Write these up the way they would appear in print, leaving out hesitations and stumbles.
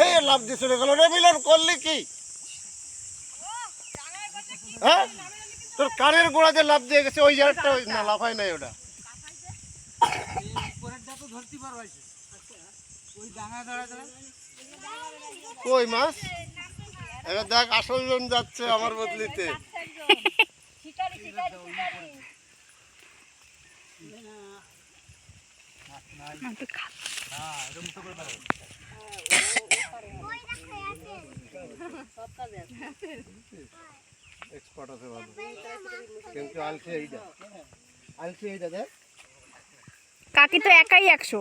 এই লাভ দিয়ে চলে গেল রে মিলন, করলি কি? হ্যাঁ, তোর কানের গোড়াতে লাভ দিয়ে গেছে, ওই জায়গাটা না লাফাই নাই ওটা। কই মাছ? এবার দেখ আসল জন যাচ্ছে আমার বদলিতে। এক্সপার্ট আছে ভালো, কিন্তু আলসে এইটা দেখ। কাকি তো একাই 100।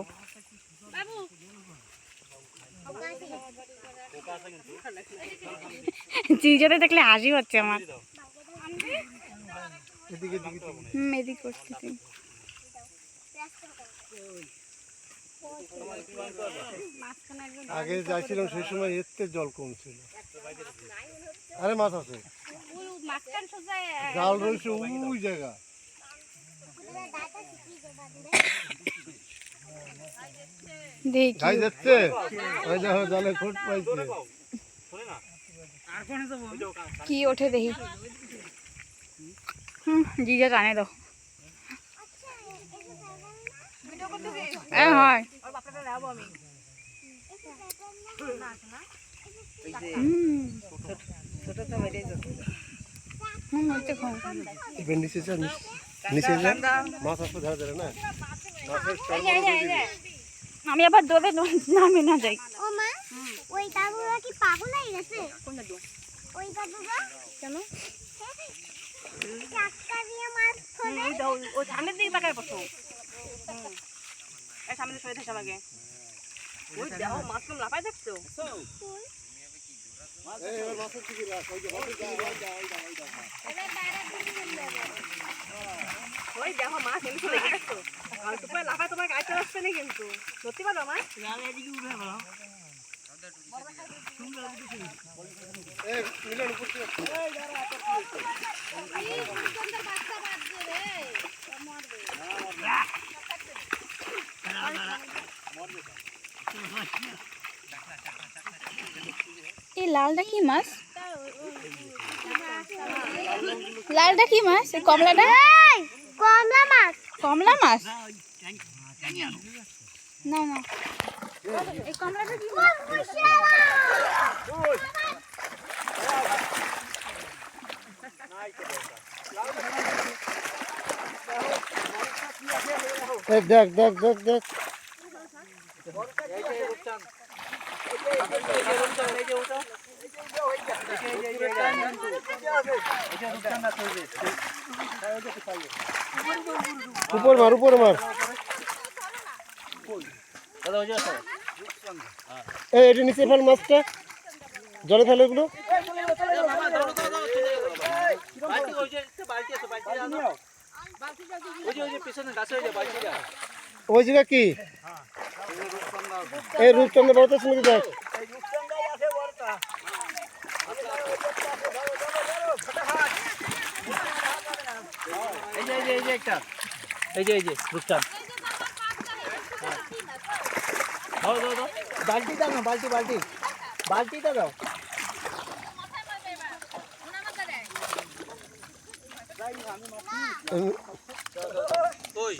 চিজতে দেখলে হাসি হচ্ছে আমার। এদিকে করতেছি। আগে যাইছিলাম সেই সময় এতে জল কম ছিল। আরে মাছ আছে, জাল রয়েছে ওই জায়গা। যাচ্ছে ওই দেখো জলে খোঁজ পাইছে। কি ওঠে দেখি। জিজা টানে দাও। হয় আমি আবার দৌড়ে নামে না যাই। ওই দাদুরা কি পাগল হয়ে গেছে? ওই দাদুরা কেন চাক্কা দিয়ে মাছ ধরে? ও সামনের দিকে তাকায় বসো। এই সামনে সরে থাকো আগে। ওই দেখো মাছ কম লাফায় দেখছো? এই এবার মাছের দিকে রাখ, ওই যে মাছের দিকে রাখ, ওই দেখো মাছ এমনি চলে গেছে। আর তো পরে লাফায় তোমার গায়ে চলে আসবে না কিন্তু। সত্যি বলো মাছ? এই মিলন উপর থেকে এই লালটা কি মাছ? লালটা কি মাছ? এই কমলাটা? কমলা মাছ। কমলা মাছ? না না, এই কমলাটা কি মাছ? এই দেখ দেখ দেখ দেখ। উপর মার, উপর মার। এই এটা নিচে ফেল মাছটা, জলে ফেলে এগুলো। ওই জায়গা কি? এই রূপচন্দ্র বড় শুনে দেখ। এই যে রূপচাঁদ, বালতিটা দাও, বালতিটা দাও। ওই